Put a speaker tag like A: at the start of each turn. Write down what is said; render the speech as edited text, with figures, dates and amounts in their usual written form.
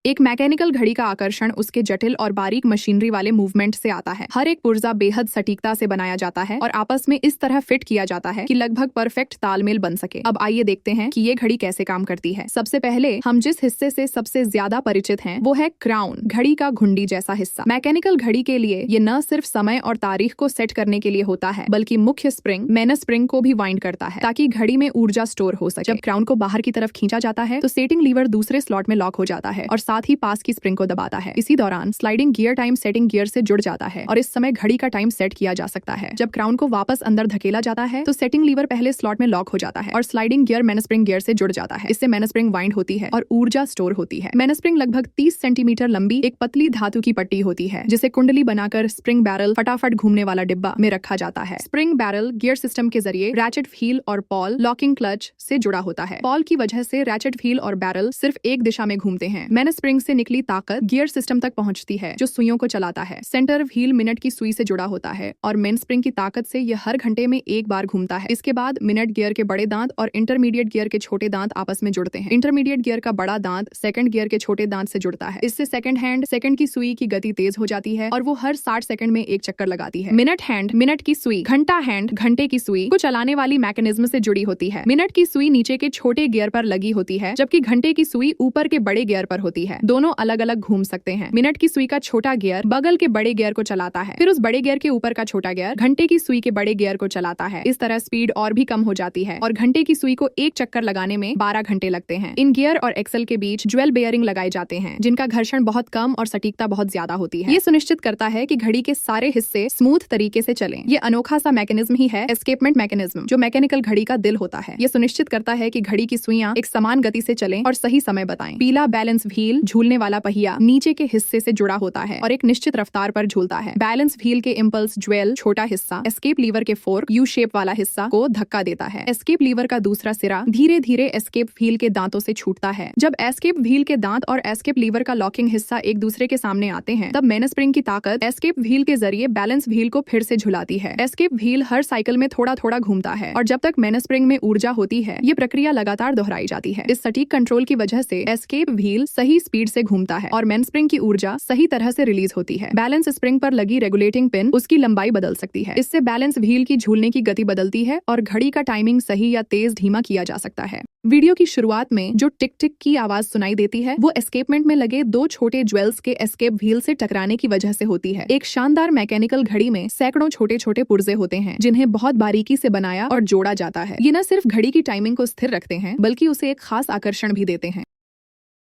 A: एक मैकेनिकल घड़ी का आकर्षण उसके जटिल और बारीक मशीनरी वाले मूवमेंट से आता है। हर एक पुर्जा बेहद सटीकता से बनाया जाता है और आपस में इस तरह फिट किया जाता है कि लगभग परफेक्ट तालमेल बन सके। अब आइए देखते हैं कि ये घड़ी कैसे काम करती है। सबसे पहले हम जिस हिस्से से सबसे ज्यादा परिचित हैं वो है क्राउन, घड़ी का घुंडी जैसा हिस्सा। मैकेनिकल घड़ी के लिए ये न सिर्फ समय और तारीख को सेट करने के लिए होता है बल्कि मुख्य स्प्रिंग मेनस स्प्रिंग को भी वाइंड करता है ताकि घड़ी में ऊर्जा स्टोर हो सके। जब क्राउन को बाहर की तरफ खींचा जाता है तो सेटिंग लीवर दूसरे स्लॉट में लॉक हो जाता है और साथ ही पास की स्प्रिंग को दबाता है। इसी दौरान sliding gear time setting gear से जुड़ जाता है और इस समय घड़ी का टाइम सेट किया जा सकता है। जब क्राउन को वापस अंदर धकेला जाता है तो सेटिंग लीवर पहले स्लॉट में लॉक हो जाता है और स्लाइडिंग गियर मेनस्प्रिंग गियर से जुड़ जाता है। इससे मेनस्प्रिंग वाइंड होती है और ऊर्जा स्टोर होती है। मेनस्प्रिंग लगभग 30 सेंटीमीटर लंबी एक पतली धातु की पट्टी होती है जिसे कुंडली बनाकर स्प्रिंग बैरल फटाफट घूमने वाला डिब्बा में रखा जाता है। स्प्रिंग बैरल गियर सिस्टम के जरिए रैचेट व्हील और पॉल लॉकिंग क्लच से जुड़ा होता है। पॉल की वजह से रैचेट व्हील और बैरल सिर्फ एक दिशा में घूमते हैं। मेनस्प्रिंग से निकली ताकत गियर सिस्टम तक पहुंचती है जो सुइयों को चलाता है। सेंटर व्हील मिनट की सुई से जुड़ा होता है और मेन स्प्रिंग की ताकत से यह हर घंटे में एक बार घूमता है। इसके बाद मिनट गियर के बड़े दांत और इंटरमीडिएट गियर के छोटे दांत आपस में जुड़ते हैं। इंटरमीडिएट गियर का बड़ा दांत सेकंड गियर के छोटे दांत से जुड़ता है। इससे सेकंड हैंड सेकंड की सुई की गति तेज हो जाती है और वो हर 60 सेकंड में एक चक्कर लगाती है। मिनट हैंड मिनट की सुई, घंटा हैंड घंटे की सुई को चलाने वाली मैकेनिज्म से जुड़ी होती है। मिनट की सुई नीचे के छोटे गियर पर लगी होती है जबकि घंटे की सुई ऊपर के बड़े गियर पर होती है। दोनों अलग अलग घूम सकते हैं। मिनट की सुई का छोटा गियर बगल के बड़े गियर को चलाता है, फिर उस बड़े गियर के ऊपर का छोटा गियर घंटे की सुई के बड़े गियर को चलाता है। इस तरह स्पीड और भी कम हो जाती है और घंटे की सुई को एक चक्कर लगाने में 12 घंटे लगते हैं। इन गियर और एक्सल के बीच ज्वेल बेयरिंग लगाए जाते हैं जिनका घर्षण बहुत कम और सटीकता बहुत ज्यादा होती है। ये सुनिश्चित करता है कि घड़ी के सारे हिस्से स्मूथ तरीके से चलें। ये अनोखा सा मैकेनिज्म ही है एस्केपमेंट मैकेनिज्म जो मैकेनिकल घड़ी का दिल होता है। ये सुनिश्चित करता है कि घड़ी की सुइयां एक समान गति से चलें और सही समय बताएं। पीला बैलेंस व्हील झूलने वाला पहिया नीचे के हिस्से से जुड़ा होता है और एक निश्चित रफ्तार पर झूलता है। बैलेंस व्हील के इम्पल्स ज्वेल छोटा हिस्सा एस्केप लीवर के फोर्क यू शेप वाला हिस्सा को धक्का देता है। एस्केप लीवर का दूसरा सिरा धीरे धीरे एस्केप व्हील के दांतों से छूटता है। जब एस्केप व्हील के दांत और एस्केप लीवर का लॉकिंग हिस्सा एक दूसरे के सामने आते हैं तब मेनस्प्रिंग की ताकत एस्केप व्हील के जरिए बैलेंस व्हील को फिर से झुलाती है। एस्केप व्हील हर साइकिल में थोड़ा थोड़ा घूमता है और जब तक मेनस्प्रिंग में ऊर्जा होती है ये प्रक्रिया लगातार दोहराई जाती है। इस सटीक कंट्रोल की वजह से एस्केप व्हील सही स्पीड से घूमता है और मेनस्प्रिंग की ऊर्जा सही तरह से रिलीज होती है। बैलेंस स्प्रिंग पर लगी रेगुलेटिंग पिन उसकी लंबाई बदल सकती है। इससे बैलेंस व्हील की झूलने की गति बदलती है और घड़ी का टाइमिंग सही या तेज धीमा किया जा सकता है। वीडियो की शुरुआत में जो टिक टिक की आवाज सुनाई देती है वो एस्केपमेंट में लगे दो छोटे ज्वेल्स के एस्केप व्हील से टकराने की वजह से होती है। एक शानदार मैकेनिकल घड़ी में सैकड़ों छोटे छोटे पुर्जे होते हैं जिन्हें बहुत बारीकी से बनाया और जोड़ा जाता है। ये न सिर्फ घड़ी की टाइमिंग को स्थिर रखते हैं बल्कि उसे एक खास आकर्षण भी देते हैं।